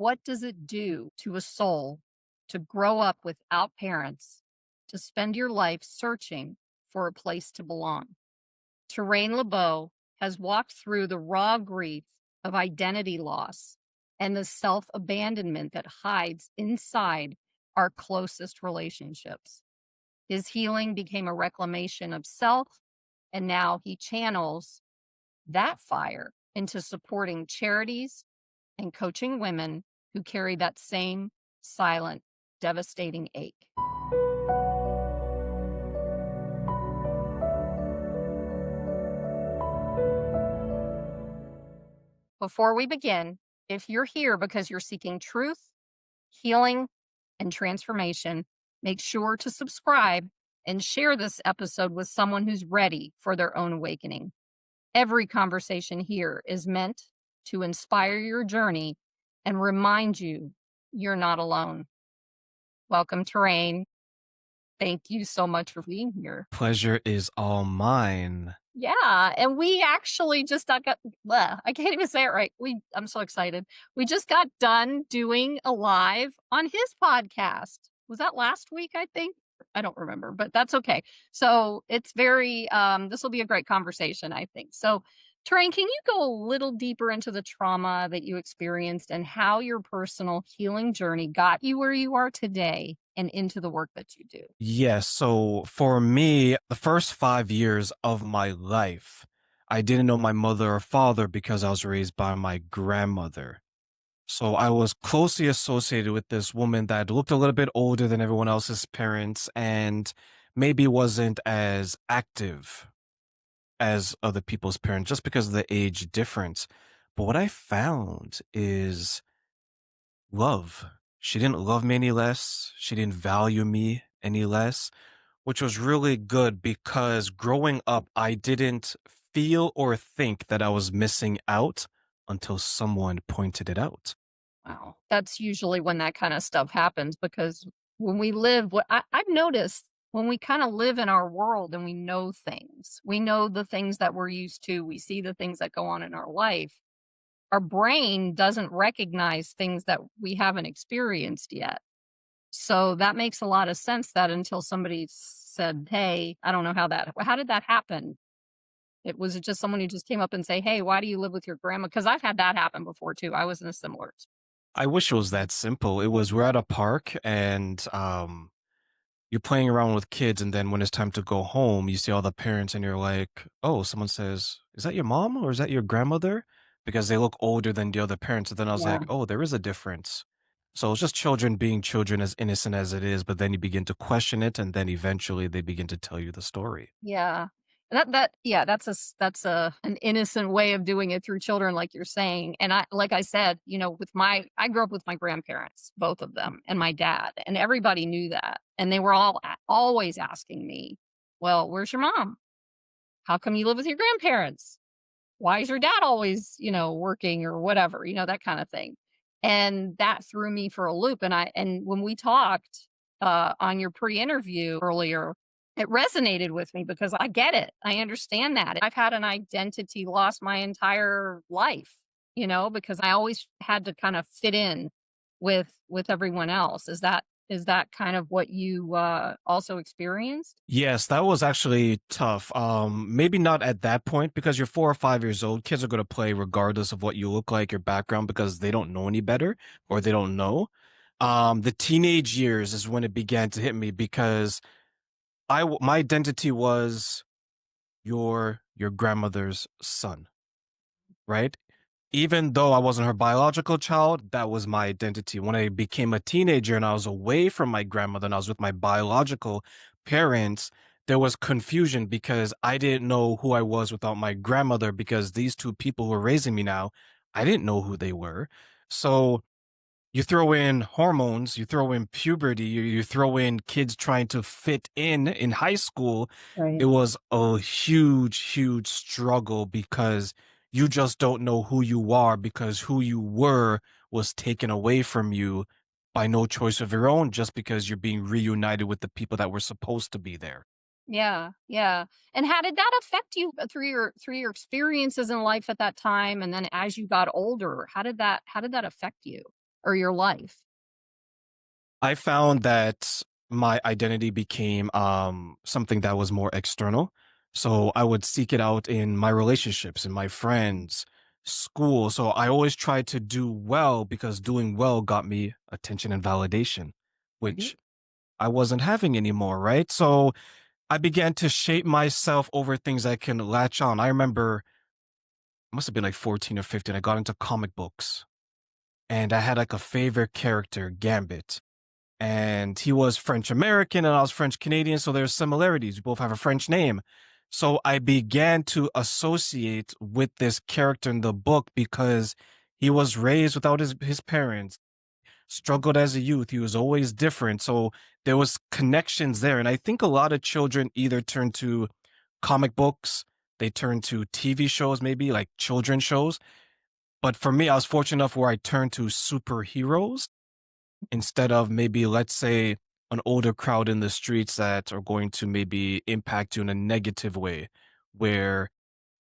What does it do to a soul to grow up without parents, to spend your life searching for a place to belong? Terraine LeBeau has walked through the raw grief of identity loss and the self abandonment that hides inside our closest relationships. His healing became a reclamation of self, and now he channels that fire into supporting charities and coaching women who carry that same silent, devastating ache. Before we begin, if you're here because you're seeking truth, healing, and transformation, make sure to subscribe and share this episode with someone who's ready for their own awakening. Every conversation here is meant to inspire your journey and remind you you're not alone. Welcome, Terrain. Thank you so much for being here. Pleasure is all mine. Yeah, and we actually just got I can't even say it right. I'm so excited. We just got done doing a live on his podcast. Was that last week, I think? I don't remember, but that's okay. So, it's very this will be a great conversation, I think. So, Terrain, can you go a little deeper into the trauma that you experienced and how your personal healing journey got you where you are today and into the work that you do? Yes, so for me, the first 5 years of my life, I didn't know my mother or father because I was raised by my grandmother. So I was closely associated with this woman that looked a little bit older than everyone else's parents and maybe wasn't as active as other people's parents just because of the age difference. But what I found is love. She didn't love me any less. She didn't value me any less, which was really good because growing up, I didn't feel or think that I was missing out until someone pointed it out. Wow. That's usually when that kinda stuff happens because when we live what I've noticed when we kinda live in our world and we know things, we know the things that we're used to, we see the things that go on in our life, our brain doesn't recognize things that we haven't experienced yet. So that makes a lot of sense that until somebody said, "Hey, I don't know how did that happen?" Was it just someone who just came up and say, "Hey, why do you live with your grandma?" Because 'Cause I've had that happen before too. I was in a similar. I wish it was that simple. It was we're at a park and you're playing around with kids, and then when it's time to go home, you see all the parents, and you're like, "Oh," someone says, "Is that your mom or is that your grandmother?" Because they look older than the other parents. And then I was Yeah. like, "Oh, there is a difference." So it's just children being children, as innocent as it is, but then you begin to question it, and then eventually they begin to tell you the story. Yeah. Yeah, that's an innocent way of doing it through children like you're saying, and like I said, I grew up with my grandparents, both of them, and my dad, and everybody knew that, and they were always asking me, "Well, where's your mom? How come you live with your grandparents? Why is your dad always, working or whatever?" That kinda thing, and that threw me for a loop, and when we talked, on your pre-interview earlier, it resonated with me because I get it. I understand that. I've had an identity loss my entire life, because I always had to kind of fit in with everyone else. Is that kind of what you, also experienced? Yes, that was actually tough. Maybe not at that point because you're 4 or 5 years old. Kids are going to play regardless of what you look like, your background, because they don't know any better or they don't know. The teenage years is when it began to hit me because my identity was your grandmother's son, right? Even though I wasn't her biological child, that was my identity. When I became a teenager and I was away from my grandmother and I was with my biological parents, there was confusion because I didn't know who I was without my grandmother because these two people who were raising me now, I didn't know who they were. So you throw in hormones, you throw in puberty, you throw in kids trying to fit in high school. Right. It was a huge, huge struggle because you just don't know who you are because who you were was taken away from you by no choice of your own, just because you're being reunited with the people that were supposed to be there. Yeah, yeah. And how did that affect you through your experiences in life at that time, and then as you got older, how did that affect you? or your life? I found that my identity became something that was more external. So I would seek it out in my relationships, in my friends, school. So I always tried to do well because doing well got me attention and validation, Mhm. which I wasn't having anymore, right? So I began to shape myself over things I can latch on. I remember I must have been like 14 or 15. I got into comic books and I had like a favorite character, Gambit, and he was French American and I was French Canadian, so there's similarities. We both have a French name. So I began to associate with this character in the book because he was raised without his parents, struggled as a youth. He was always different. So there was connections there. And I think a lot of children either turn to comic books, they turn to TV shows, maybe like children shows. But for me, I was fortunate enough where I turned to superheroes instead of maybe, let's say, an older crowd in the streets that are going to maybe impact you in a negative way, where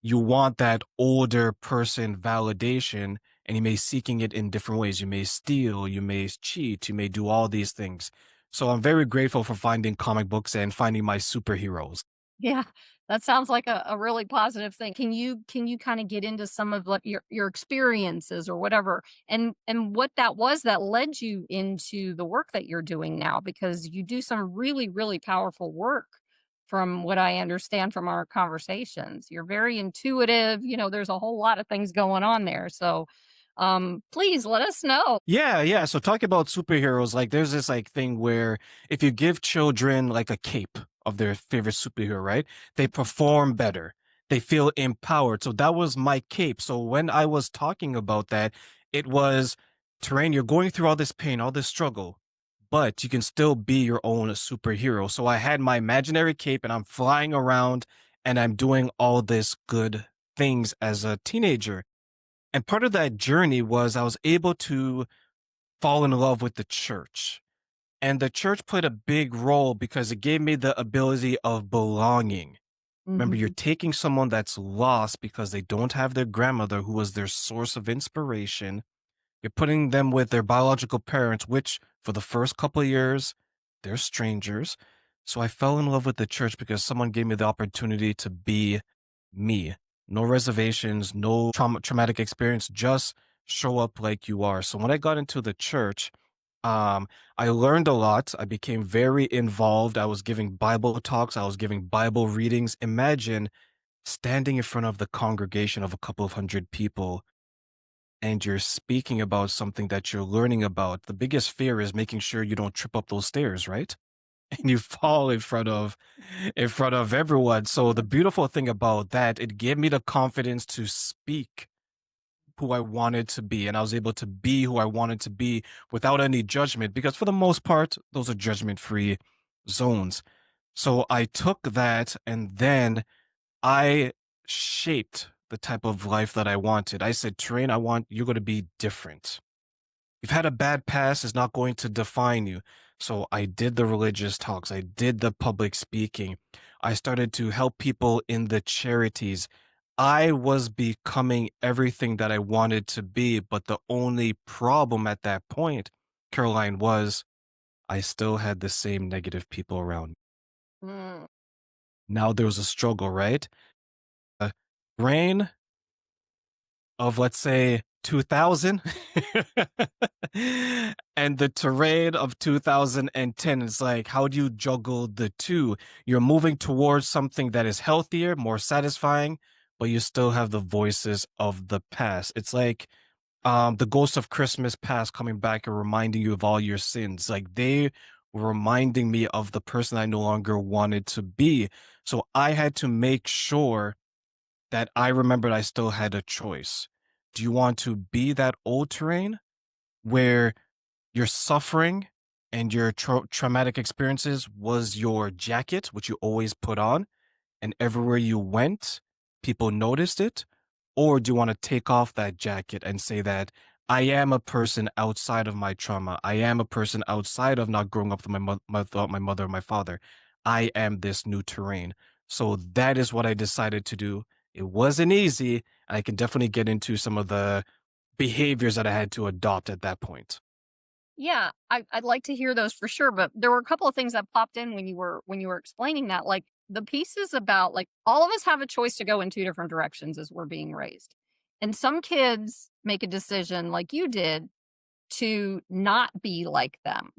you want that older person validation and you may seeking it in different ways. You may steal, you may cheat, you may do all these things. So I'm very grateful for finding comic books and finding my superheroes. Yeah, that sounds like a really positive thing. Can you kinda get into some of, like, your experiences or whatever, and what that was that led you into the work that you're doing now? Because you do some really, really powerful work from what I understand from our conversations. You're very intuitive, there's a whole lot of things going on there, so, please let us know. Yeah, yeah. So talking about superheroes, like there's this like thing where if you give children like a cape of their favorite superhero, right? They perform better. They feel empowered. So that was my cape. So when I was talking about that, it was Terrain, you're going through all this pain, all this struggle, but you can still be your own superhero. So I had my imaginary cape and I'm flying around and I'm doing all this good things as a teenager. And part of that journey was I was able to fall in love with the church. And the church played a big role because it gave me the ability of belonging. Remember, you're Mhm. taking someone that's lost because they don't have their grandmother who was their source of inspiration. You're putting them with their biological parents, which for the first couple of years, they're strangers. So I fell in love with the church because someone gave me the opportunity to be me. No reservations, no traumatic experience, just show up like you are. So when I got into the church, um, I learned a lot. I became very involved. I was giving Bible talks, I was giving Bible readings. Imagine standing in front of the congregation of a couple of hundred people and you're speaking about something that you're learning about. The biggest fear is making sure you don't trip up those stairs, right? And you fall in front of everyone. So the beautiful thing about that, it gave me the confidence to speak who I wanted to be. And I was able to be who I wanted to be without any judgment, because for the most part, those are judgment-free zones. So I took that and then I shaped the type of life that I wanted. I said, Terrain, I want you're going to be different. You've had a bad past is not going to define you. So I did the religious talks. I did the public speaking. I started to help people in the charities. I was becoming everything that I wanted to be. But the only problem at that point, Caroline, was I still had the same negative people around me. Mm. Now there was a struggle, right? Uh, brain of, let's say, 2000 and the terrain of 2010. It's like, how do you juggle the two? You're moving towards something that is healthier, more satisfying, but you still have the voices of the past. It's like the ghost of Christmas past coming back and reminding you of all your sins. Like they were reminding me of the person I no longer wanted to be. So I had to make sure that I remembered I still had a choice. Do you want to be that old terrain where your suffering and your traumatic experiences was your jacket, which you always put on, and everywhere you went, people noticed it? Or do you want to take off that jacket and say that I am a person outside of my trauma? I am a person outside of not growing up with my mother and my father. I am this new terrain. So that is what I decided to do. It wasn't easy. And I can definitely get into some of the behaviors that I had to adopt at that point. Yeah, I'd like to hear those for sure, but there were a couple of things that popped in when you were explaining that, like, the pieces about, like, all of us have a choice to go in 2 different directions as we're being raised. And some kids make a decision, like you did, to not be like them.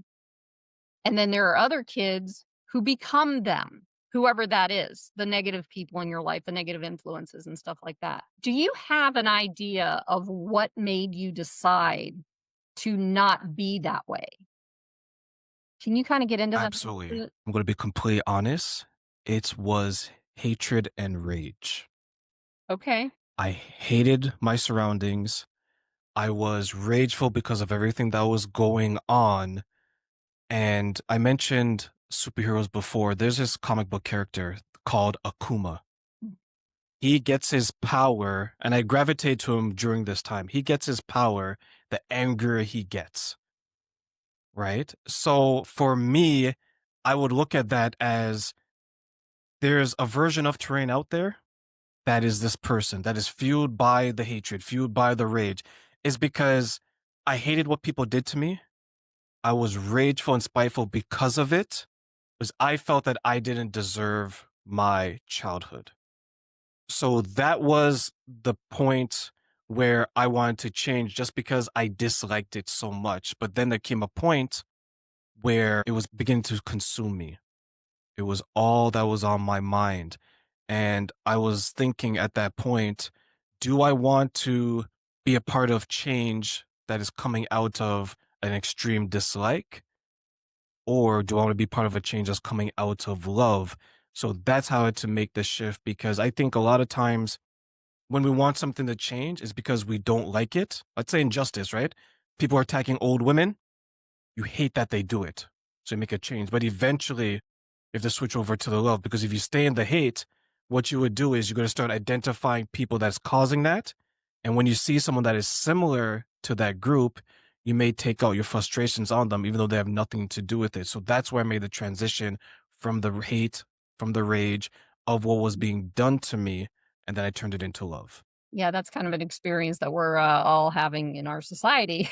And then there are other kids who become them, whoever that is, the negative people in your life, the negative influences and stuff like that. Do you have an idea of what made you decide to not be that way? Can you kinda get into that a Absolutely. bit? I'm going to be completely honest. It was hatred and rage. Okay. I hated my surroundings. I was rageful because of everything that was going on. And I mentioned superheroes before. There's this comic book character called Akuma. Mm, He gets his power, and I gravitate to him during this time. He gets his power the anger he gets, right? So for me, I would look at that as there's a version of Terrain out there that is this person that is fueled by the hatred, fueled by the rage, is because I hated what people did to me. I was rageful and spiteful because of it, because I felt that I didn't deserve my childhood. So that was the point where I wanted to change just because I disliked it so much. But then there came a point where it was beginning to consume me. It was all that was on my mind. And I was thinking at that point, do I want to be a part of change that is coming out of an extreme dislike? Or do I want to be part of a change that's coming out of love? So that's how I had to make the shift because I think a lot of times when we want something to change is because we don't like it. Let's say injustice, right? People are attacking old women. You hate that they do it. So you make a change. But eventually, you have to switch over to the love because if you stay in the hate, what you would do is you're going to start identifying people that's causing that. And when you see someone that is similar to that group, you may take out your frustrations on them, even though they have nothing to do with it. So that's where I made the transition from the hate, from the rage of what was being done to me. And then I turned it into love. yeah, that's kind of an experience that we're, all having in our society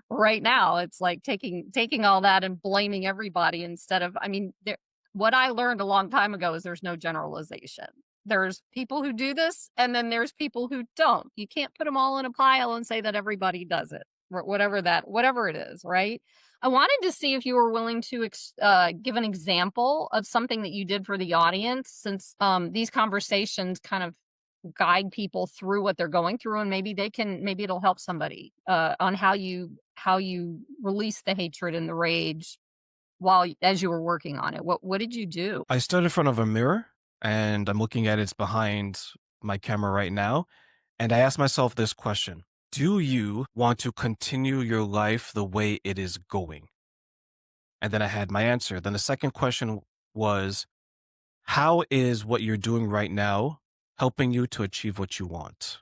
right now. It's like taking all that and blaming everybody instead of, I mean, there what I learned a long time ago is there's no generalization. There's people who do this, and then there's people who don't. You can't put them all in a pile and say that everybody does it, whatever it is, right? I wanted to see if you were willing to give an example of something that you did for the audience, since these conversations kind of guide people through what they're going through, and maybe it'll help somebody on how you release the hatred and the rage as you were working on it. What did you do? I stood in front of a mirror and I'm looking at it's behind my camera right now. And I asked myself this question. Do you want to continue your life the way it is going? And then I had my answer. Then the second question was, how is what you're doing right now helping you to achieve what you want?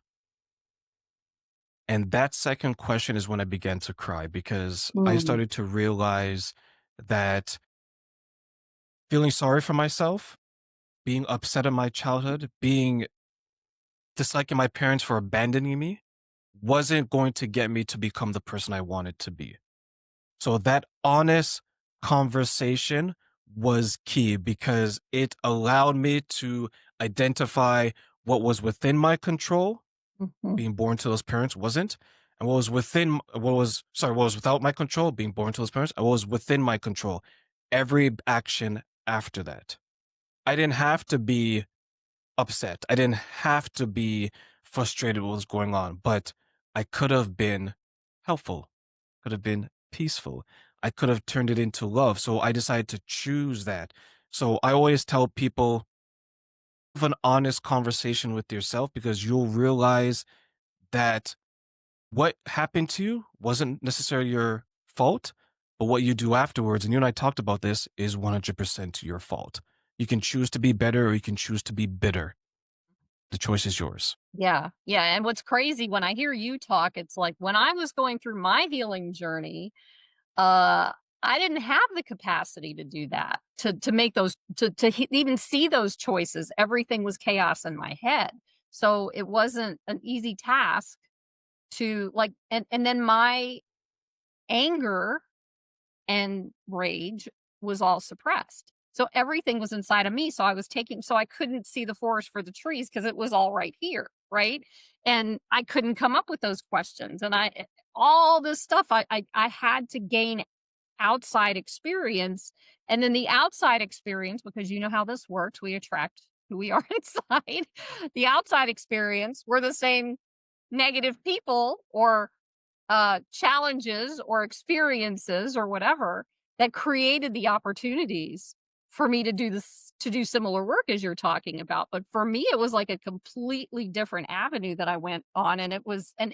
And that second question is when I began to cry because I Mm, started to realize that feeling sorry for myself, being upset at my childhood, being disliking my parents for abandoning me wasn't going to get me to become the person I wanted to be. So that honest conversation was key because it allowed me to identify what was within my control. mhm. Being born to those parents wasn't. And what was without my control, being born to those parents, and what was within my control. Every action after that. I didn't have to be upset. I didn't have to be frustrated with what was going on, but I could have been helpful, could have been peaceful. I could have turned it into love. So I decided to choose that. So I always tell people have an honest conversation with yourself because you'll realize that what happened to you wasn't necessarily your fault, but what you do afterwards, and you and I talked about this, is 100% your fault. You can choose to be better or you can choose to be bitter. The choice is yours. Yeah, yeah. And what's crazy when I hear you talk, it's like when I was going through my healing journey, uh, I didn't have the capacity to do that, to make those even see those choices. Everything was chaos in my head. So it wasn't an easy task to like and then anger and rage was all suppressed. So everything was inside of me. So I couldn't see the forest for the trees because it was all right here. Right. And I couldn't come up with those questions. And all this stuff I had to gain outside experience. And then the outside experience, because you know how this works, we attract who we are inside. The outside experience were the same negative people or challenges or experiences or whatever that created the opportunities for me to do similar work as you're talking about. But for me, it was like a completely different avenue that I went on. And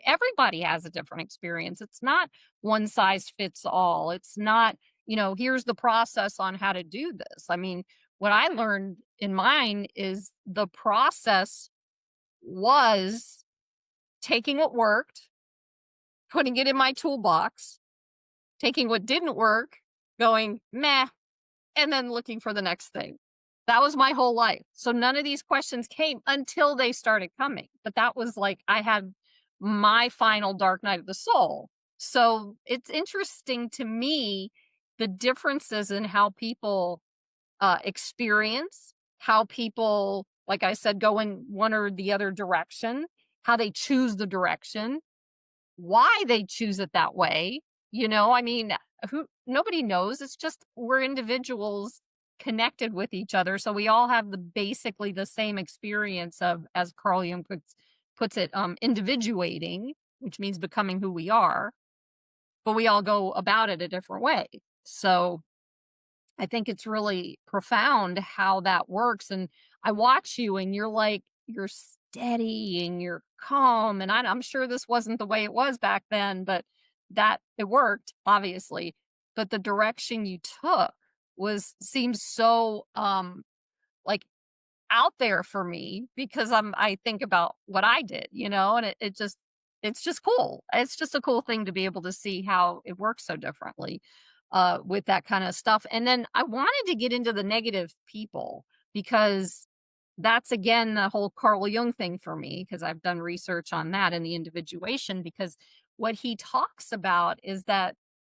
everybody has a different experience. It's not one size fits all. It's not, here's the process on how to do this. I mean, what I learned in mine is the process was taking what worked, putting it in my toolbox, taking what didn't work, going, meh, and then looking for the next thing. That was my whole life. So none of these questions came until they started coming. But that was like I had my final dark night of the soul. So it's interesting to me the differences in how people experience, how people, like I said, go in one or the other direction, how they choose the direction, why they choose it that way, I mean, who nobody knows. It's just we're individuals connected with each other, so we all have basically the same experience of, as Carl Jung puts it, individuating, which means becoming who we are, but we all go about it a different way. So I think it's really profound how that works, and I watch you and you're steady and you're calm, and I'm sure this wasn't the way it was back then, but that it worked, obviously, but the direction you took seems so, like, out there for me because I think about what I did, and it's just cool. It's just a cool thing to be able to see how it works so differently with that kind of stuff. And then I wanted to get into the negative people because that's again the whole Carl Jung thing for me because I've done research on that and the individuation because what he talks about is that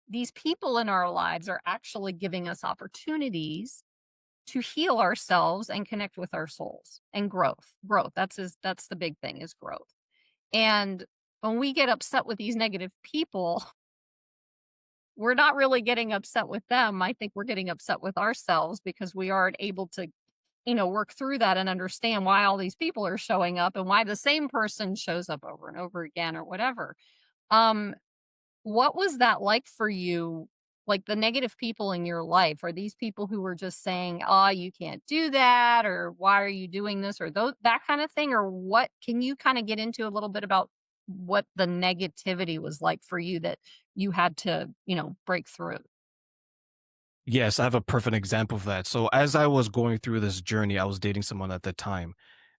these people in our lives are actually giving us opportunities to heal ourselves and connect with our souls and growth that's the big thing is growth. And when we get upset with these negative people, we're not really getting upset with them. I think we're getting upset with ourselves because we aren't able to work through that and understand why all these people are showing up and why the same person shows up over and over again or whatever. um what was that like for you? Like the negative people in your life, are these people who were just saying, "Oh, you can't do that," or "Why are you doing this?" or that kind of thing? Or what can you kind of get into a little bit about what the negativity was like for you that you had to, break through? Yes, I have a perfect example of that. So as I was going through this journey, I was dating someone at the time,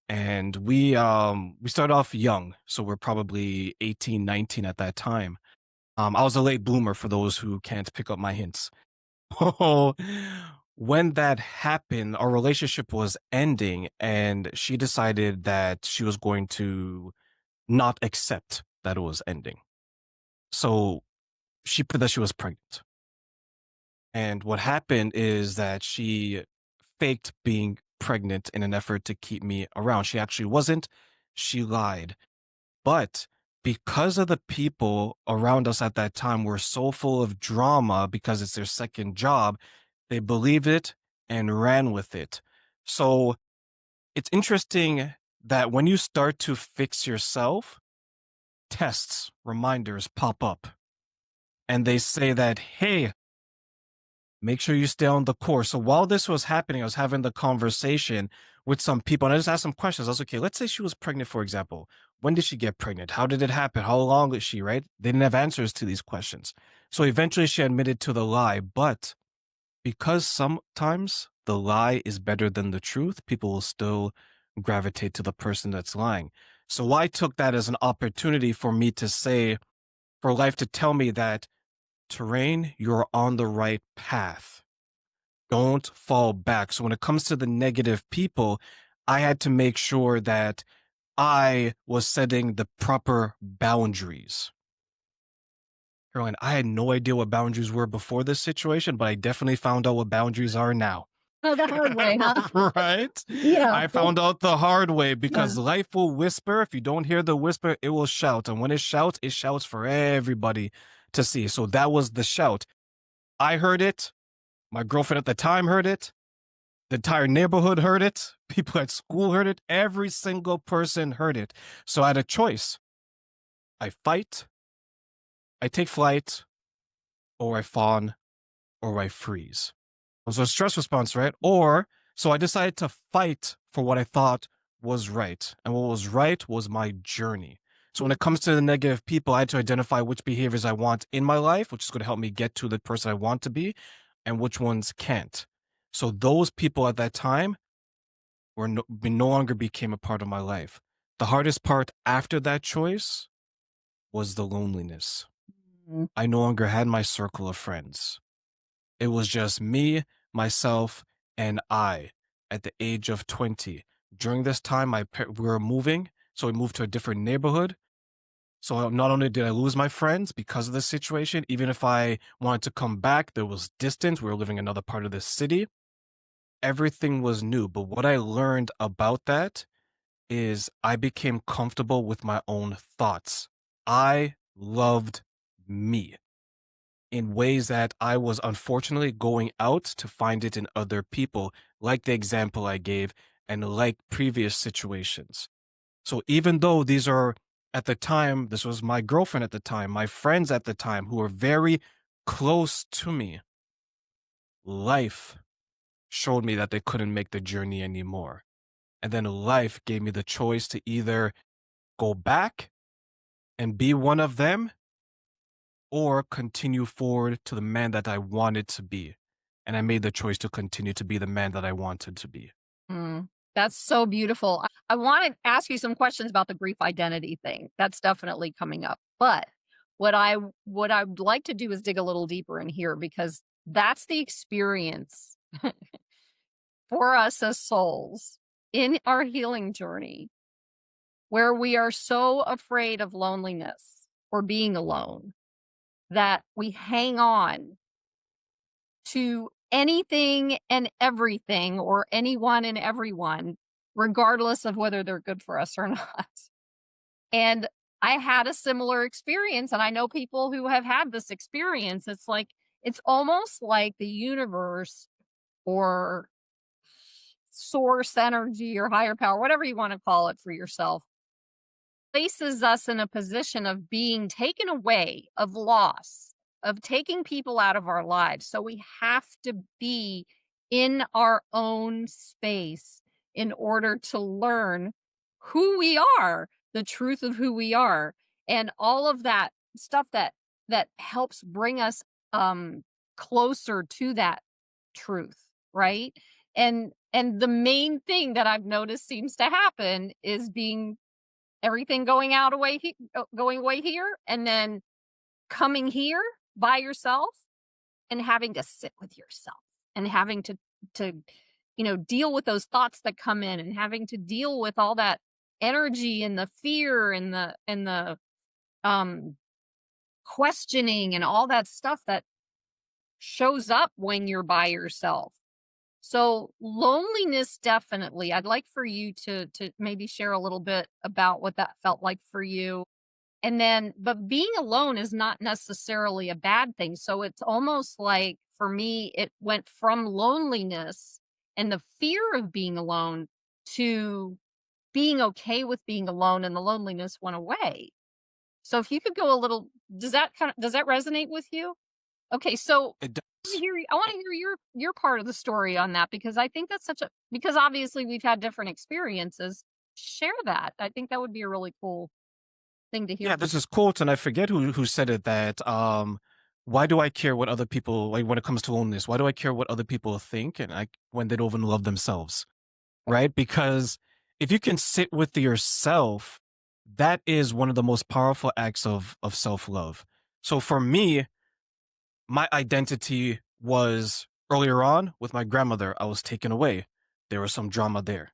and we started off young. So we're probably 18, 19 at that time. I was a late bloomer for those who can't pick up my hints. Oh, when that happened, our relationship was ending, and she decided that she was going to not accept that it was ending. So she put that she was pregnant. And what happened is that she faked being pregnant in an effort to keep me around. She actually wasn't. She lied. But because of the people around us at that time were so full of drama because it's their second job, they believed it and ran with it. So it's interesting that when you start to fix yourself, tests, reminders pop up and they say that, hey, make sure you stay on the course. So while this was happening, I was having the conversation with some people and I just asked some questions. I was like, okay, let's say she was pregnant, for example. When did she get pregnant? How did it happen? How long is she, right? They didn't have answers to these questions. So eventually she admitted to the lie. But because sometimes the lie is better than the truth, people will still gravitate to the person that's lying. So I took that as an opportunity for me to say, for life to tell me that, Terraine, you're on the right path. Don't fall back. So when it comes to the negative people, I had to make sure that I was setting the proper boundaries. Caroline, I had no idea what boundaries were before this situation, but I definitely found out what boundaries are now. Oh, the hard way, huh? Right? Yeah. I found out the hard way Yeah. because life will whisper. If you don't hear the whisper, it will shout. And when it shouts for everybody to see. So that was the shout. I heard it. My girlfriend at the time heard it. The entire neighborhood heard it. People at school heard it. Every single person heard it. So I had a choice. I fight, I take flight, or I fawn, or I freeze. It was a stress response, right? Or so I decided to fight for what I thought was right. And what was right was my journey. So when it comes to the negative people, I had to identify which behaviors I want in my life, which is going to help me get to the person I want to be, and which ones can't. So those people at that time no longer became a part of my life. The hardest part after that choice was the loneliness. Mm. I no longer had my circle of friends. It was just me, myself, and I at the age of 20. During this time, we were moving, so we moved to a different neighborhood. So not only did I lose my friends because of this situation, even if I wanted to come back, there was distance. We were living in another part of the city. Everything was new. But what I learned about that is I became comfortable with my own thoughts. I loved me in ways that I was unfortunately going out to find it in other people, like the example I gave and like previous situations. So even though these are at the time, this was my girlfriend at the time, my friends at the time who were very close to me, life showed me that they couldn't make the journey anymore. And then life gave me the choice to either go back and be one of them or continue forward to the man that I wanted to be. And I made the choice to continue to be the man that I wanted to be. Mm, that's so beautiful. I wanna ask you some questions about the grief identity thing. That's definitely coming up. But what I'd like to do is dig a little deeper in here because that's the experience for us as souls in our healing journey where we are so afraid of loneliness or being alone that we hang on to anything and everything or anyone and everyone, regardless of whether they're good for us or not. And I had a similar experience, and I know people who have had this experience. It's like, it's almost like the universe or source energy or higher power, whatever you want to call it for yourself, places us in a position of being taken away, of loss, of taking people out of our lives. So we have to be in our own space in order to learn who we are, the truth of who we are, and all of that stuff that helps bring us closer to that truth, right? And the main thing that I've noticed seems to happen is being everything going away here, and then coming here by yourself and having to sit with yourself and having to, deal with those thoughts that come in and having to deal with all that energy and the fear and the, um, questioning and all that stuff that shows up when you're by yourself. So loneliness, definitely. I'd like for you to maybe share a little bit about what that felt like for you. And then, but being alone is not necessarily a bad thing. So it's almost like for me, it went from loneliness and the fear of being alone to being okay with being alone, and the loneliness went away. So if you could go a little, does that resonate with you? Okay, so It does. I want to hear your part of the story on that because I think that's such a because obviously we've had different experiences. Share that. I think that would be a really cool thing to hear. Yeah, there's this quote, and I forget who said it that why do I care what other people like when it comes to loneliness? Why do I care what other people think and I when they don't even love themselves? Right? Because if you can sit with yourself, that is one of the most powerful acts of self-love. So for me, my identity was earlier on with my grandmother, I was taken away. There was some drama there.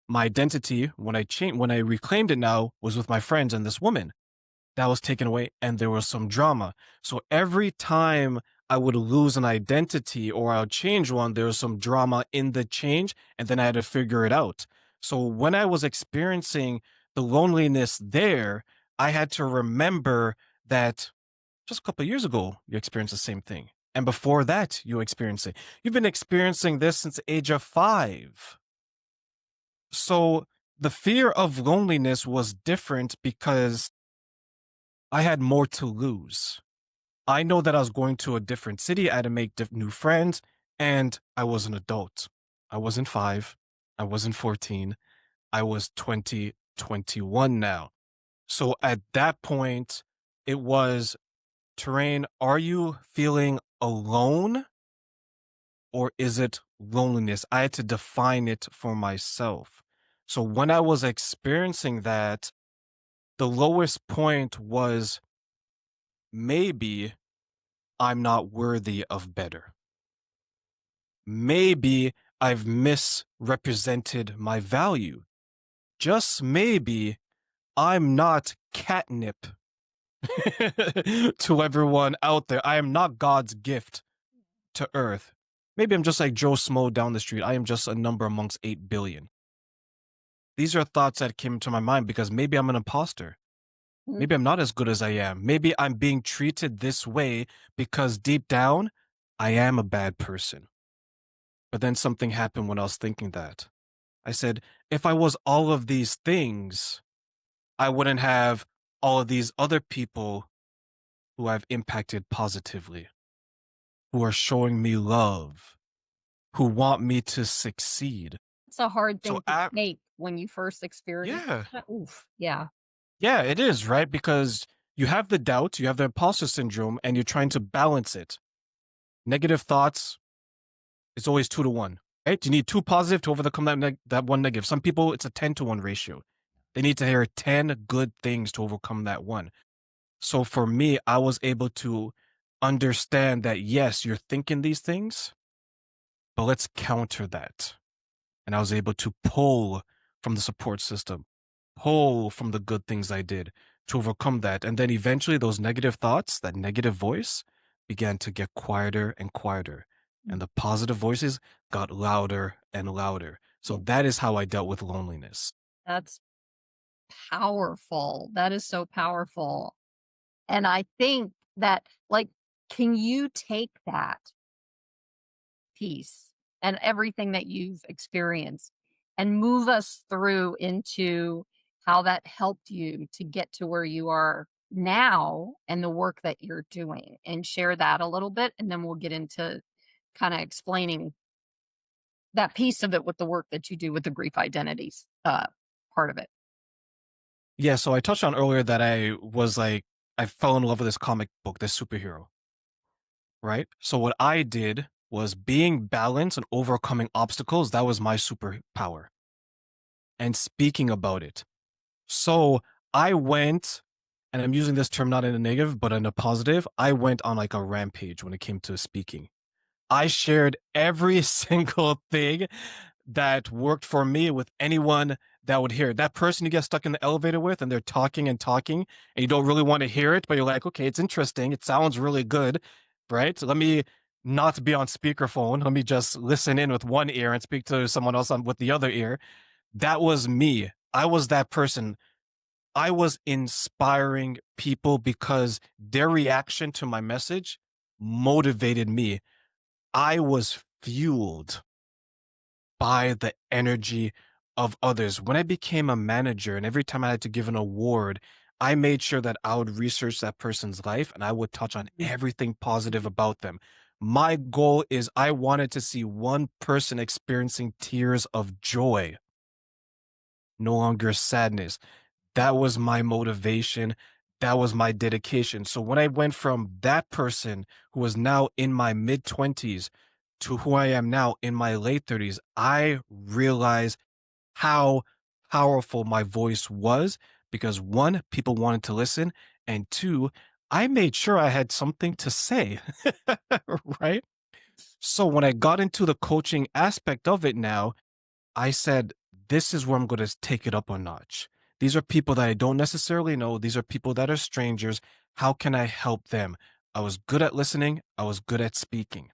My identity when I reclaimed it now was with my friends and this woman. that was taken away and there was some drama. So every time I would lose an identity or I would change one, there was some drama in the change, and then I had to figure it out. So when I was experiencing the loneliness there, I had to remember that just a couple of years ago, you experienced the same thing. And before that, you experienced it. You've been experiencing this since the age of 5. So the fear of loneliness was different because I had more to lose. I know that I was going to a different city. I had to make new friends, and I was an adult. I wasn't 5. I wasn't 14. I was 20, 21 now. So at that point, it was, Terraine, are you feeling alone or is it loneliness? I had to define it for myself. So when I was experiencing that, the lowest point was maybe I'm not worthy of better. Maybe I've misrepresented my value. Just maybe I'm not catnip to everyone out there. I am not God's gift to earth. Maybe I'm just like Joe Smo down the street. I am just a number amongst 8 billion. These are thoughts that came to my mind because maybe I'm an imposter. Mm. Maybe I'm not as good as I am. Maybe I'm being treated this way because deep down, I am a bad person. But then something happened when I was thinking that. I said, if I was all of these things, I wouldn't have all of these other people who I've impacted positively, who are showing me love, who want me to succeed. It's a hard So, thing to take when you first experience yeah, that. Oof, yeah. yeah, it is, right? Because you have the doubt, you have the imposter syndrome, and you're trying to balance it. Negative thoughts, it's always 2 to 1, right? You need 2 positive to overcome that one negative. Some people, it's a 10 to 1 ratio. They need to hear 10 good things to overcome that one. So for me, I was able to understand that, yes, you're thinking these things, but let's counter that. And I was able to pull from the support system, pull from the good things I did to overcome that. And then eventually those negative thoughts, that negative voice began to get quieter and quieter. And Mm. the positive voices got louder and louder. So Yeah. that is how I dealt with loneliness. That's powerful. That is so powerful. And I think that, like, can you take that piece and everything that you've experienced and move us through into how that helped you to get to where you are now and the work that you're doing, and share that a little bit, and then we'll get into kind of explaining that piece of it with the work that you do with the grief identities part of it. Yeah, so I touched on earlier that I fell in love with this comic book, this superhero, right? So what I did was being balanced and overcoming obstacles. That was my superpower and speaking about it. So I went, and I'm using this term not in a negative, but in a positive. I went on like a rampage when it came to speaking. I shared every single thing that worked for me with anyone that would hear it. That person you get stuck in the elevator with and they're talking and talking and you don't really want to hear it, but you're like, okay, it's interesting. It sounds really good, right? So let me not be on speakerphone. Let me just listen in with one ear and speak to someone else on with the other ear. That was me. I was that person. I was inspiring people because their reaction to my message motivated me. I was fueled by the energy of others. When I became a manager and every time I had to give an award, I made sure that I would research that person's life and I would touch on Mm. everything positive about them. My goal is I wanted to see one person experiencing tears of joy, no longer sadness. That was my motivation. That was my dedication. So when I went from that person who was now in my mid 20s to who I am now in my late 30s, I realized how powerful my voice was because one, people wanted to listen, and two, I made sure I had something to say, right? So when I got into the coaching aspect of it now, I said, this is where I'm going to take it up a notch. These are people that I don't necessarily know. These are people that are strangers. How can I help them? I was good at listening. I was good at speaking.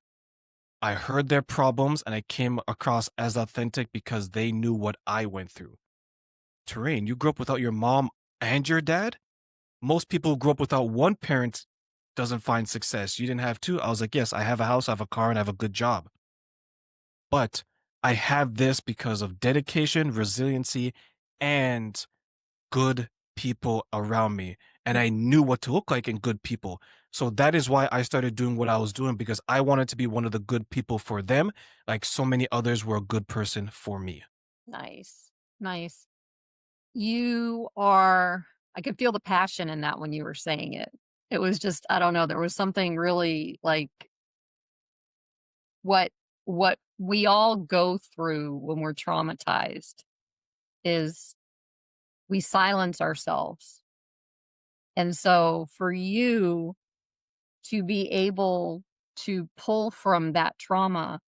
I heard their problems and I came across as authentic because they knew what I went through. Terrain, you grew up without your mom and your dad? Most people who grew up without one parent doesn't find success. You didn't have two. I was like, yes, I have a house, I have a car, and I have a good job. But I have this because of dedication, resiliency, and good people around me. And I knew what to look like in good people. So that is why I started doing what I was doing because I wanted to be one of the good people for them, like so many others were a good person for me. Nice. Nice. You are I could feel the passion in that when you were saying it. It was just I don't know, there was something really like what what we all go through when we're traumatized is we silence ourselves. And so for you to be able to pull from that trauma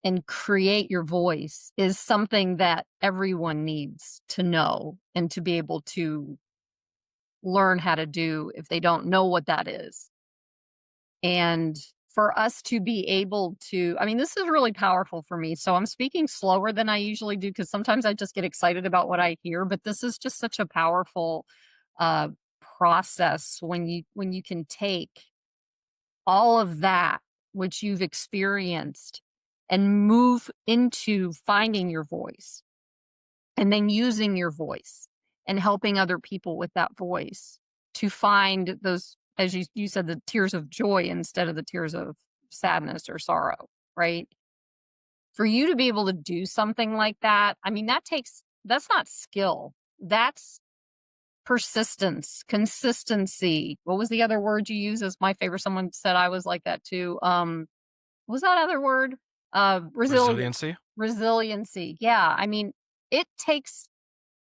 and create your voice is something that everyone needs to know and to be able to learn how to do if they don't know what that is. And for us to be able to, I mean, this is really powerful for me. So I'm speaking slower than I usually do because sometimes I just get excited about what I hear, but this is just such a powerful uh process when you can take all of that which you've experienced and move into finding your voice and then using your voice and helping other people with that voice to find those, as you said, the tears of joy instead of the tears of sadness or sorrow, right? For you to be able to do something like that, I mean, that's not skill. That's persistence, consistency. What was the other word you used as my favorite? Someone said I was like that too. What was that other word? Resilience. Resiliency? Resiliency. Yeah. I mean, it takes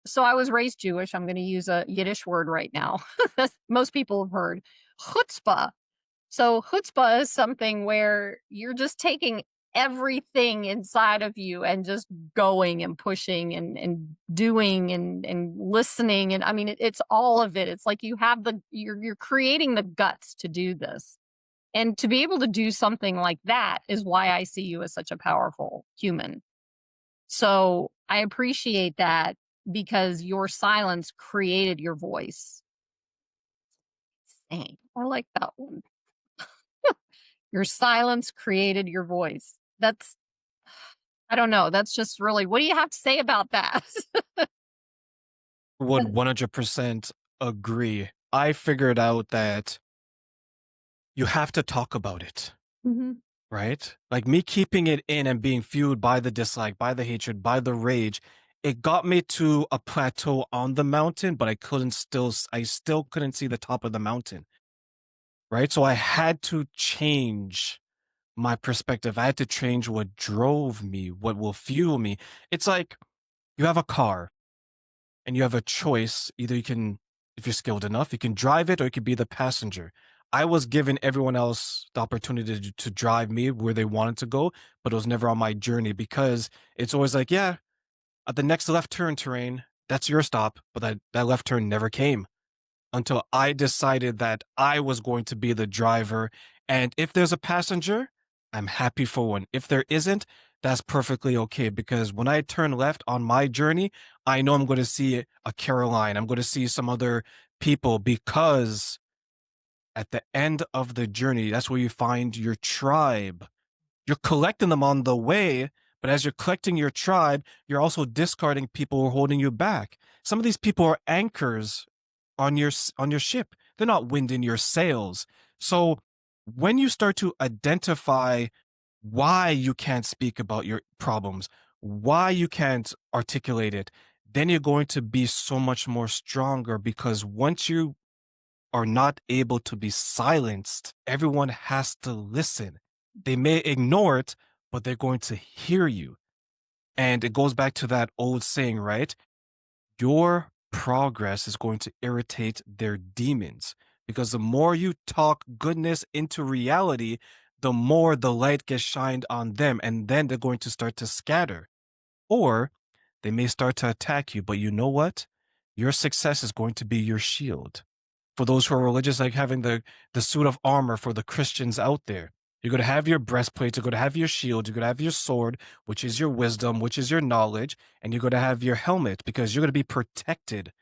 so I was raised Jewish. I'm gonna use a Yiddish word right now that most people have heard. Chutzpah. So chutzpah is something where you're just taking everything inside of you and just going and pushing and doing and listening. And I mean, it's all of it. It's like you have you're creating the guts to do this. And to be able to do something like that is why I see you as such a powerful human. So I appreciate that because your silence created your voice. Dang, I like that one. Your silence created your voice. That's I don't know, that's just really what do you have to say about that? Would 100% agree. I figured out that you have to talk about it. Mhm. Right? Like me keeping it in and being fueled by the dislike, by the hatred, by the rage, it got me to a plateau on the mountain, but I still couldn't see the top of the mountain. Right? So I had to change my perspective. I had to change what drove me, what will fuel me. It's like you have a car and you have a choice. Either you can, if you're skilled enough, you can drive it or you could be the passenger. I was giving everyone else the opportunity to drive me where they wanted to go, but it was never on my journey because it's always like, yeah, at the next left turn terrain, that's your stop. But that left turn never came until I decided that I was going to be the driver. And if there's a passenger, I'm happy for one. If there isn't, that's perfectly okay because when I turn left on my journey, I know I'm going to see a Caroline. I'm going to see some other people because at the end of the journey, that's where you find your tribe. You're collecting them on the way, but as you're collecting your tribe, you're also discarding people who are holding you back. Some of these people are anchors on your ship. They're not wind in your sails. So when you start to identify why you can't speak about your problems, why you can't articulate it, then you're going to be so much more stronger because once you are not able to be silenced, everyone has to listen. They may ignore it, but they're going to hear you. And it goes back to that old saying, right? Your progress is going to irritate their demons because the more you talk goodness into reality, the more the light gets shined on them, and then they're going to start to scatter. Or they may start to attack you, but you know what? Your success is going to be your shield. For those who are religious, like having the suit of armor for the Christians out there. You're going to have your breastplate, you're going to have your shield, you're going to have your sword, which is your wisdom, which is your knowledge, and you're going to have your helmet because you're going to be protected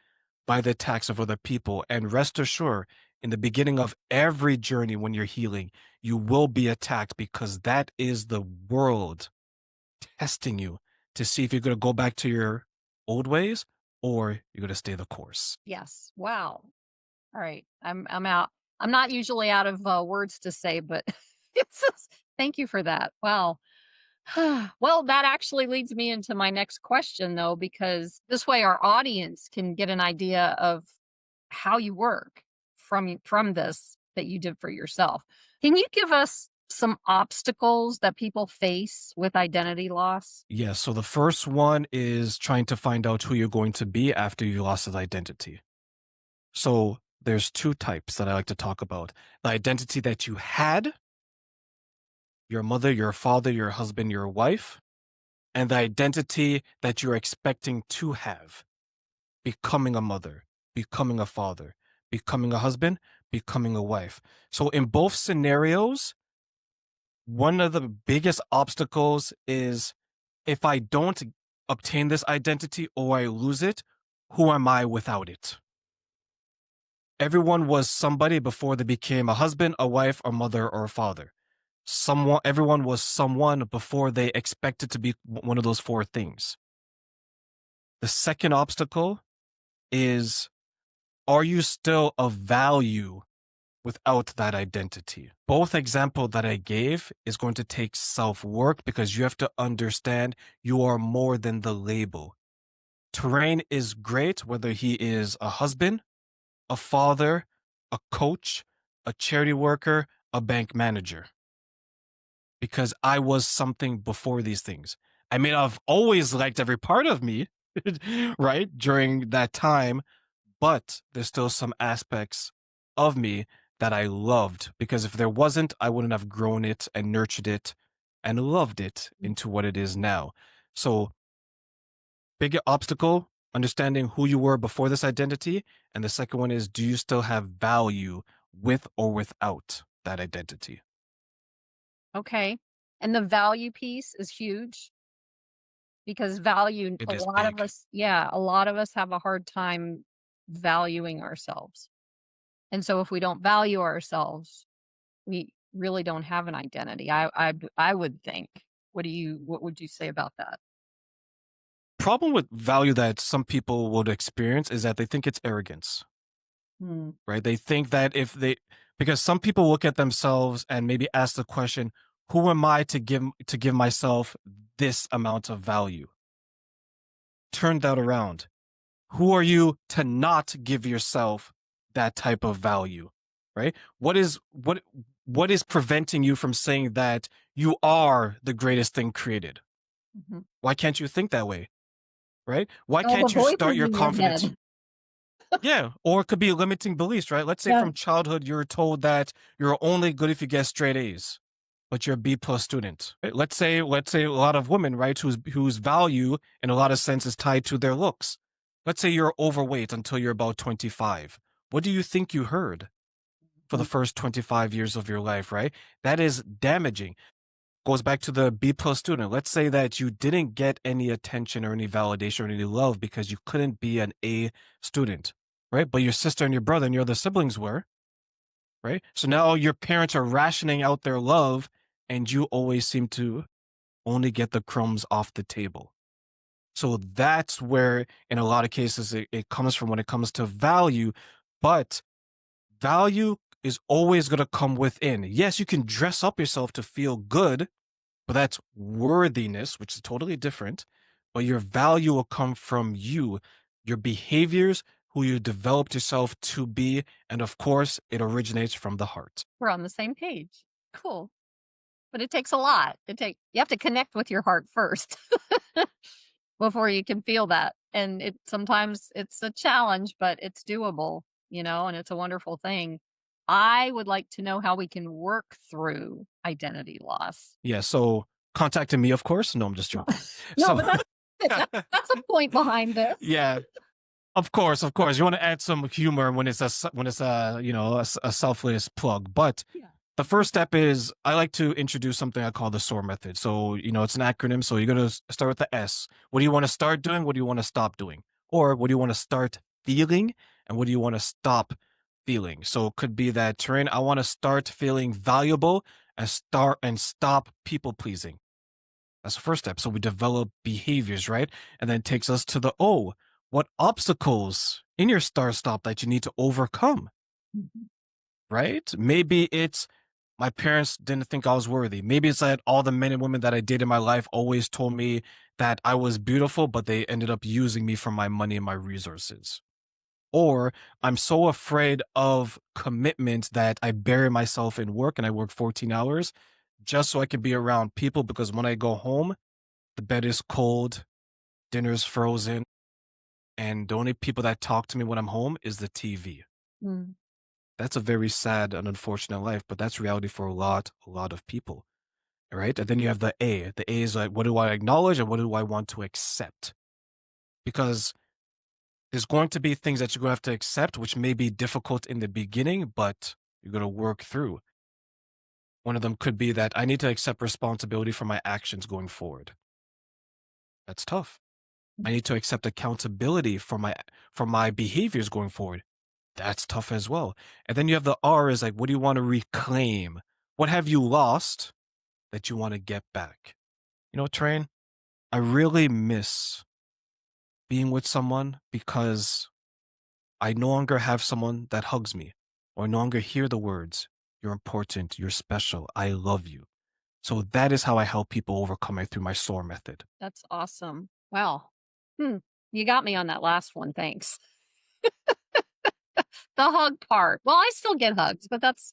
by the attacks of other people. And rest assured, in the beginning of every journey when you're healing, you will be attacked because that is the world testing you to see if you're going to go back to your old ways or you're going to stay the course. Yes. Wow. All right. I'm out. I'm not usually out of words to say, but thank you for that. Wow. Well, that actually leads me into my next question, though, because this way our audience can get an idea of how you work from this that you did for yourself. Can you give us some obstacles that people face with identity loss? Yeah, so the first one is trying to find out who you're going to be after you lost his identity. So there's two types that I like to talk about. The identity that you had, your mother, your father, your husband, your wife, and the identity that you're expecting to have, becoming a mother, becoming a father, becoming a husband, becoming a wife. So in both scenarios, one of the biggest obstacles is if I don't obtain this identity or I lose it, who am I without it? Everyone was somebody before they became a husband, a wife, a mother, or a father. Everyone was someone before they expected to be one of those four things. The second obstacle is, are you still of value without that identity? Both example that I gave is going to take self-work because you have to understand you are more than the label. Terraine is great, whether he is a husband, a father, a coach, a charity worker, a bank manager, because I was something before these things. I may not have always liked every part of me, right, during that time, but there's still some aspects of me that I loved because if there wasn't, I wouldn't have grown it and nurtured it and loved it into what it is now. So, big obstacle, understanding who you were before this identity. And the second one is, do you still have value with or without that identity? Okay. And the value piece is huge because value, It a is lot of big. us, yeah, a lot of us have a hard time valuing ourselves. And so if we don't value ourselves, we really don't have an identity. I would think. What would you say about that? Problem with value that some people would experience is that they think it's arrogance, Hmm. right? They think that if they, because some people look at themselves and maybe ask the question, who am I to give myself this amount of value? Turn that around. Who are you to not give yourself that type of value, right? What is preventing you from saying that you are the greatest thing created? Mhm. Why can't you think that way, right? Why All the can't you start voices your in your confidence? head. Yeah, or it could be limiting beliefs, right? Let's say Yeah. from childhood you're told that you're only good if you get straight A's, but you're a B plus student. Right? Let's say a lot of women, right, whose value in a lot of sense is tied to their looks. Let's say you're overweight until you're about 25. What do you think you heard for the Mhm. first 25 years of your life, right? That is damaging. Goes back to the B plus student. Let's say that you didn't get any attention or any validation or any love because you couldn't be an A student, right? But your sister and your brother and your other siblings were, right? So now your parents are rationing out their love and you always seem to only get the crumbs off the table. So that's where, in a lot of cases, it comes from when it comes to value. But value is always going to come within. Yes, you can dress up yourself to feel good, but that's worthiness, which is totally different. But your value will come from you, your behaviors, who you developed yourself to be. And of course, it originates from the heart. We're on the same page. Cool. But it takes a lot. You have to connect with your heart first before you can feel that. And it sometimes it's a challenge, but it's doable, and it's a wonderful thing. I would like to know how we can work through identity loss. Yeah. So contacting me, of course. No, I'm just joking. No, So, but that's it. That's the point behind this. yeah. Of course, you want to add some humor when when it's a a selfless plug. But Yeah. the first step is I like to introduce something I call the SOAR method. So it's an acronym. So you're gonna start with the S. What do you want to start doing? What do you want to stop doing? Or what do you want to start feeling? And what do you want to stop feeling? So it could be that Terrain, I want to start feeling valuable and stop people pleasing. That's the first step. So we develop behaviors, right? And then it takes us to the O. What obstacles in your start stop that you need to overcome, Mhm. right? Maybe it's my parents didn't think I was worthy. Maybe it's that all the men and women that I dated in my life always told me that I was beautiful, but they ended up using me for my money and my resources. Or I'm so afraid of commitment that I bury myself in work and I work 14 hours just so I can be around people because when I go home, the bed is cold, dinner's frozen, and the only people that talk to me when I'm home is the TV. Mm. That's a very sad and unfortunate life, but that's reality for a lot of people, right? And then you have the A. The A is like, what do I acknowledge and what do I want to accept? Because there's going to be things that you're going to have to accept, which may be difficult in the beginning, but you're going to work through. One of them could be that I need to accept responsibility for my actions going forward. That's tough. I need to accept accountability for my behaviors going forward. That's tough as well. And then you have the R is like, what do you want to reclaim? What have you lost that you want to get back? Train, I really miss being with someone because I no longer have someone that hugs me or no longer hear the words, you're important, you're special, I love you. So that is how I help people overcome it through my SOAR method. That's awesome. Wow. Hmm. You got me on that last one. Thanks. The hug part. Well, I still get hugs, but that's,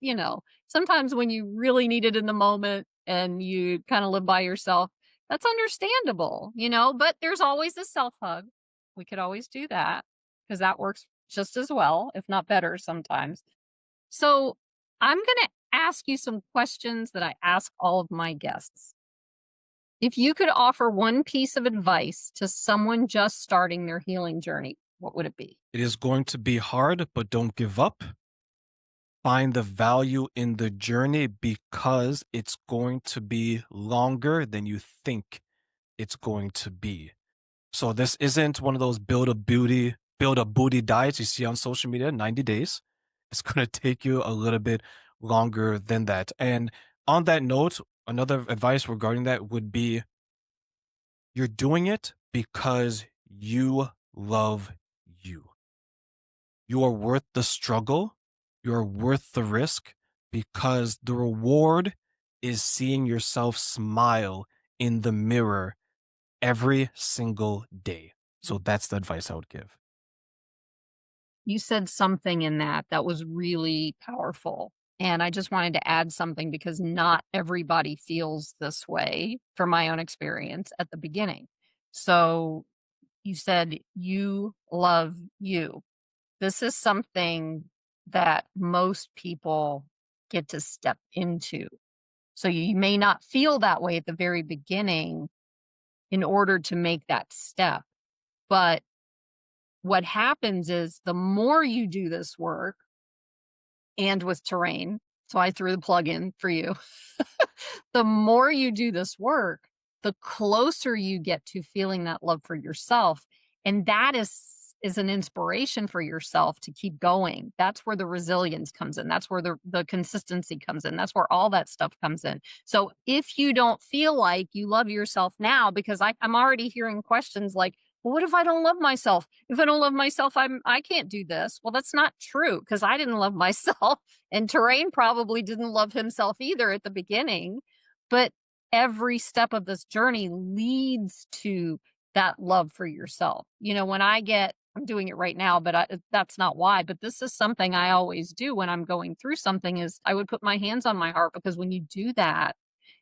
sometimes when you really need it in the moment and you kind of live by yourself, that's understandable, but there's always a self hug. We could always do that because that works just as well, if not better sometimes. So I'm going to ask you some questions that I ask all of my guests. If you could offer one piece of advice to someone just starting their healing journey, what would it be? It is going to be hard, but don't give up. Find the value in the journey because it's going to be longer than you think it's going to be. So this isn't one of those build a booty diets you see on social media, 90 days. It's going to take you a little bit longer than that. And on that note, another advice regarding that would be you're doing it because you love you. You are worth the struggle. You're worth the risk because the reward is seeing yourself smile in the mirror every single day. So that's the advice I would give. You said something in that was really powerful. And I just wanted to add something because not everybody feels this way from my own experience at the beginning. So you said you love you. This is something that most people get to step into. So you may not feel that way at the very beginning in order to make that step. But what happens is the more you do this work and with Terrain, so I threw the plug in for you. The more you do this work, the closer you get to feeling that love for yourself. And that is an inspiration for yourself to keep going. That's where the resilience comes in. That's where the consistency comes in. That's where all that stuff comes in. So if you don't feel like you love yourself now, because I'm already hearing questions like, well, what if I don't love myself? If I don't love myself, I can't do this. Well, that's not true because I didn't love myself and Terrain probably didn't love himself either at the beginning. But every step of this journey leads to that love for yourself. I'm doing it right now, but that's not why. But this is something I always do when I'm going through something is I would put my hands on my heart because when you do that,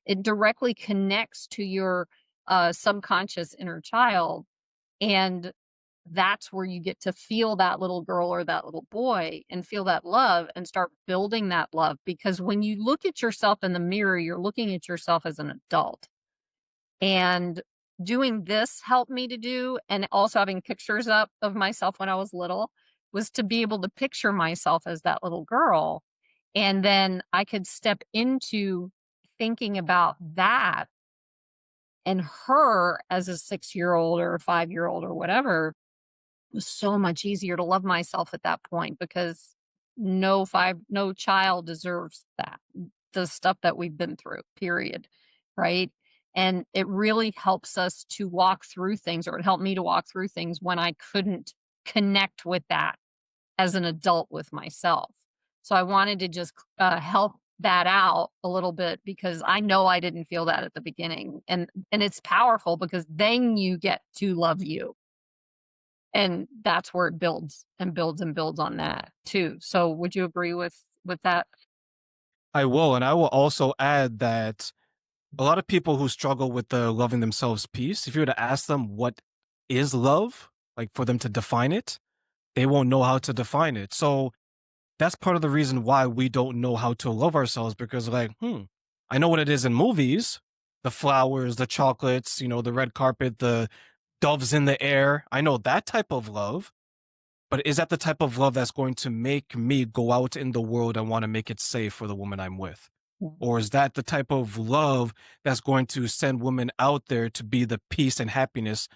it directly connects to your subconscious inner child. And that's where you get to feel that little girl or that little boy and feel that love and start building that love. Because when you look at yourself in the mirror, you're looking at yourself as an adult. And doing this helped me to do, and also having pictures up of myself when I was little, was to be able to picture myself as that little girl, and then I could step into thinking about that and her as a 6-year-old or a 5-year-old or whatever. It was so much easier to love myself at that point because no child deserves that, the stuff that we've been through, period, right? And it really helps us to walk through things, or it helped me to walk through things when I couldn't connect with that as an adult with myself. So I wanted to just help that out a little bit because I know I didn't feel that at the beginning, and it's powerful because then you get to love you, and that's where it builds and builds and builds on that too. So would you agree with that? I will, and I will also add that a lot of people who struggle with the loving themselves piece, if you were to ask them what is love, like for them to define it, they won't know how to define it. So that's part of the reason why we don't know how to love ourselves because, like, I know what it is in movies, the flowers, the chocolates, the red carpet, the doves in the air. I know that type of love. But is that the type of love that's going to make me go out in the world and want to make it safe for the woman I'm with? Or is that the type of love that's going to send women out there to be the peace and happiness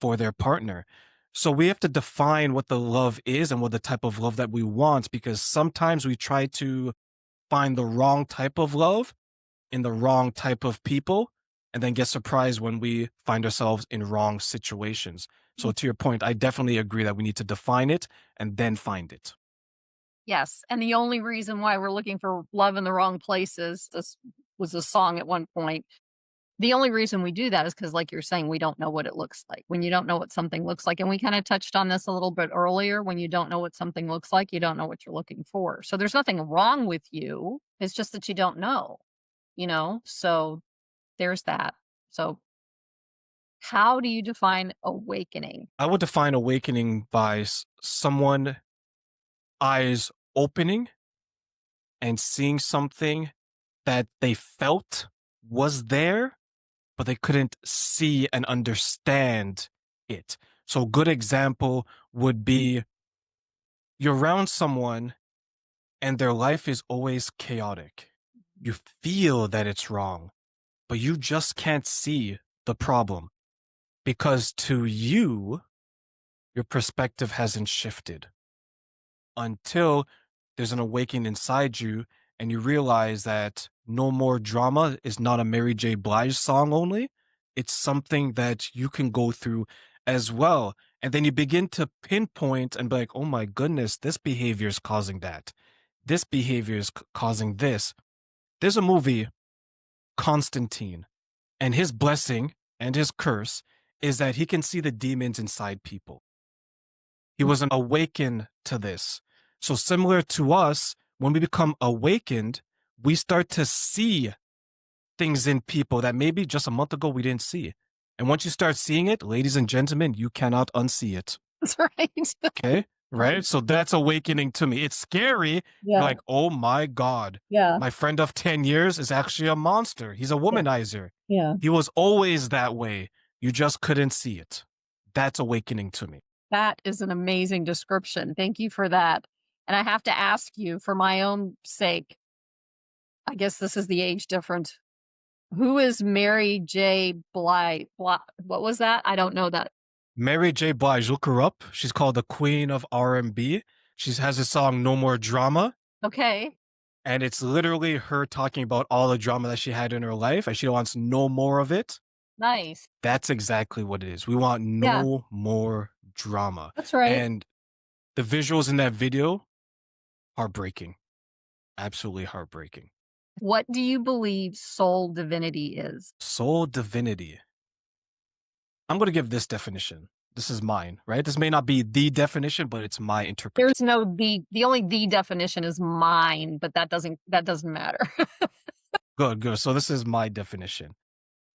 for their partner? So we have to define what the love is and what the type of love that we want, because sometimes we try to find the wrong type of love in the wrong type of people and then get surprised when we find ourselves in wrong situations. So to your point, I definitely agree that we need to define it and then find it. Yes, and the only reason why we're looking for love in the wrong places, this was a song at one point. The only reason we do that is because, like you're saying, we don't know what it looks like. When you don't know what something looks like, and we kinda touched on this a little bit earlier, when you don't know what something looks like, you don't know what you're looking for. So there's nothing wrong with you, it's just that you don't know, you know? So there's that. So how do you define awakening? I would define awakening by someone eyes opening and seeing something that they felt was there, but they couldn't see and understand it. So, a good example would be you're around someone and their life is always chaotic. You feel that it's wrong, but you just can't see the problem because to you, your perspective hasn't shifted until there's an awakening inside you and you realize that No More Drama is not a Mary J. Blige song only. It's something that you can go through as well. And then you begin to pinpoint and be like, oh my goodness, this behavior is causing that. This behavior is causing this. There's a movie, Constantine, and his blessing and his curse is that he can see the demons inside people. He was awakened to this. So similar to us, when we become awakened, we start to see things in people that maybe just a month ago we didn't see. And once you start seeing it, ladies and gentlemen, you cannot unsee it. That's right. Okay. Right. So that's awakening to me. It's scary. You're Yeah, like, oh my God, yeah, my friend of 10 years is actually a monster. He's a yeah, womanizer. yeah. He was always that way. You just couldn't see it. That's awakening to me. That is an amazing description. Thank you for that. And I have to ask you, for my own sake, I guess this is the age difference. Who is Mary J. What was that? I don't know that. Mary J. Blige, look her up. She's called the Queen of R&B. She has a song "No More Drama," Okay, and it's literally her talking about all the drama that she had in her life, and she wants no more of it. nice. That's exactly what it is. We want Yeah, no more drama, that's right. and the visuals in that video, heartbreaking, absolutely heartbreaking. What do you believe soul divinity is? Soul divinity. I'm going to give this definition. This is mine, right? This may not be the definition, but it's my interpretation. There's no the only the definition is mine, but that doesn't matter. Good, good. So this is my definition.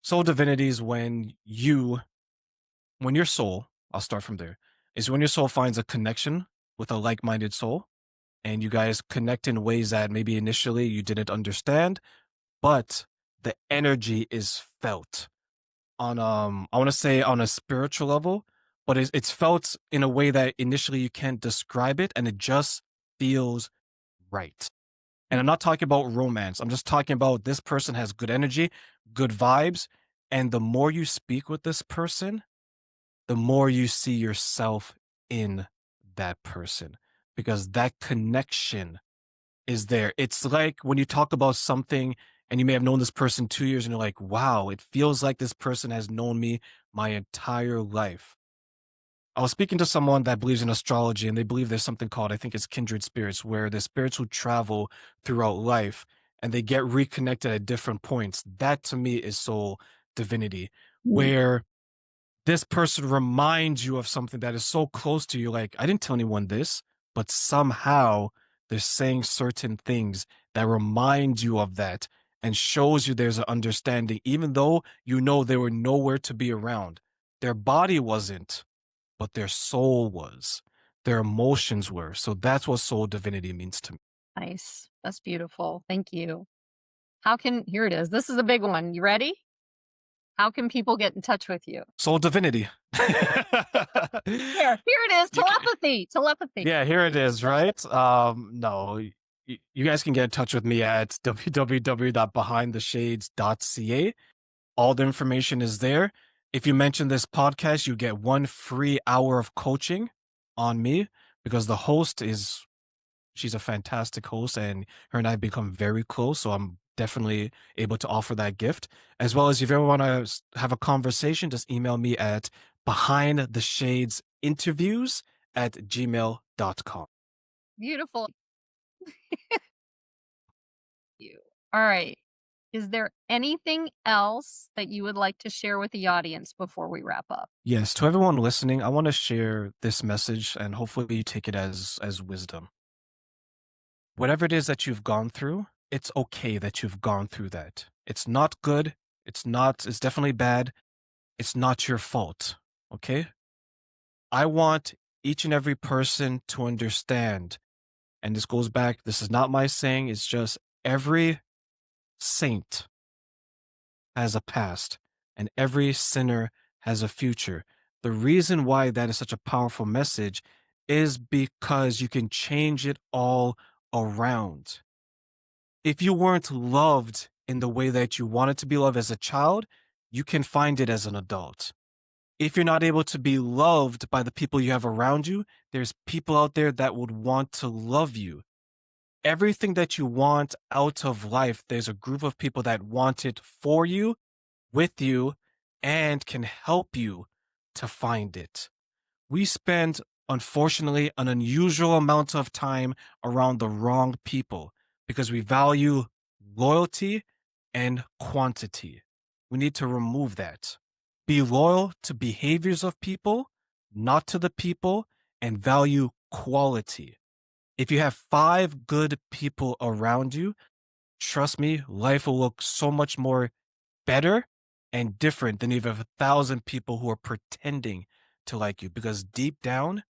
Soul divinity is when your soul, I'll start from there, is when your soul finds a connection with a like minded soul and you guys connect in ways that maybe initially you didn't understand, but the energy is felt. on I want to say on a spiritual level, but it's felt in a way that initially you can't describe it, and it just feels right. And I'm not talking about romance. I'm just talking about this person has good energy, good vibes, and the more you speak with this person, the more you see yourself in that person because that connection is there. It's like when you talk about something and you may have known this person 2 years and you're like, wow, it feels like this person has known me my entire life. I was speaking to someone that believes in astrology and they believe there's something called, I think it's kindred spirits, where the spirits who travel throughout life and they get reconnected at different points. That to me is soul divinity, Mm. where this person reminds you of something that is so close to you. Like, I didn't tell anyone this, but somehow they're saying certain things that remind you of that and shows you there's an understanding, even though you know they were nowhere to be around. Their body wasn't, but their soul was. Their emotions were. So that's what soul divinity means to me. Nice. That's beautiful. Thank you. How can here it is. This is a big one. You ready? How can people get in touch with you? Soul divinity. Here it is. You can, Telepathy. Telepathy. yeah, here it is, right? No, you guys can get in touch with me at www.behindtheshades.ca. All the information is there. If you mention this podcast, you get 1 free hour of coaching on me because the host is she's a fantastic host and her and I become very close. So I'm definitely able to offer that gift. As well as if you ever want to have a conversation, just email me at behindtheshadeinterviews@gmail.com. Beautiful. You. All right. Is there anything else that you would like to share with the audience before we wrap up? Yes, to everyone listening, I want to share this message and hopefully you take it as wisdom. Whatever it is that you've gone through, it's okay that you've gone through that. It's not good. It's definitely bad. It's not your fault. Okay? I want each and every person to understand, and this goes back, this is not my saying, it's just every saint has a past and every sinner has a future. The reason why that is such a powerful message is because you can change it all around. If you weren't loved in the way that you wanted to be loved as a child, you can find it as an adult. If you're not able to be loved by the people you have around you, there's people out there that would want to love you. Everything that you want out of life, there's a group of people that want it for you, with you, and can help you to find it. We spend, unfortunately, an unusual amount of time around the wrong people because we value loyalty and quantity. We need to remove that. Be loyal to behaviors of people, not to the people, and value quality. If you have 5 good people around you, trust me, life will look so much more better and different than if you have 1,000 people who are pretending to like you because deep down,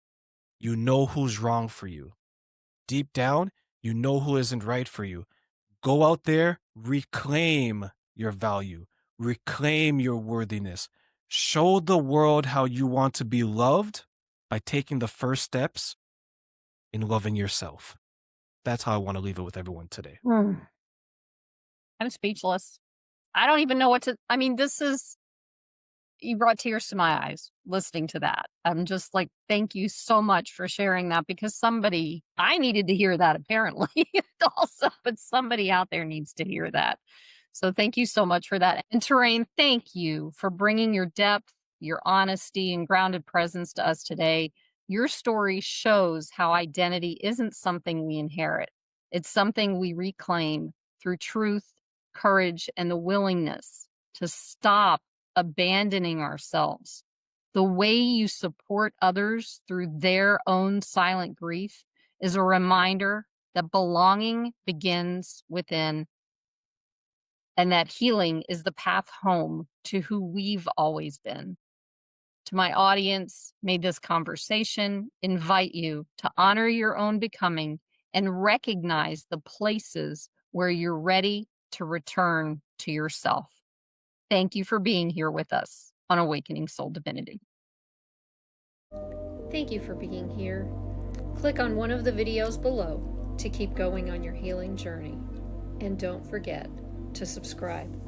you know who's wrong for you. Deep down, you know who isn't right for you. Go out there, reclaim your value, reclaim your worthiness. Show the world how you want to be loved by taking the first steps in loving yourself. That's how I want to leave it with everyone today. Mm. I'm speechless. I don't even know what to I mean, this is you brought tears to my eyes listening to that. I'm just like, thank you so much for sharing that because somebody I needed to hear that apparently also, but somebody out there needs to hear that. So thank you so much for that. And Terrain, thank you for bringing your depth, your honesty, and grounded presence to us today. Your story shows how identity isn't something we inherit, it's something we reclaim through truth, courage, and the willingness to stop abandoning ourselves. The way you support others through their own silent grief is a reminder that belonging begins within and that healing is the path home to who we've always been. To my audience, may this conversation invite you to honor your own becoming and recognize the places where you're ready to return to yourself. Thank you for being here with us on Awakening Soul Divinity. Thank you for being here. Click on one of the videos below to keep going on your healing journey. And don't forget to subscribe.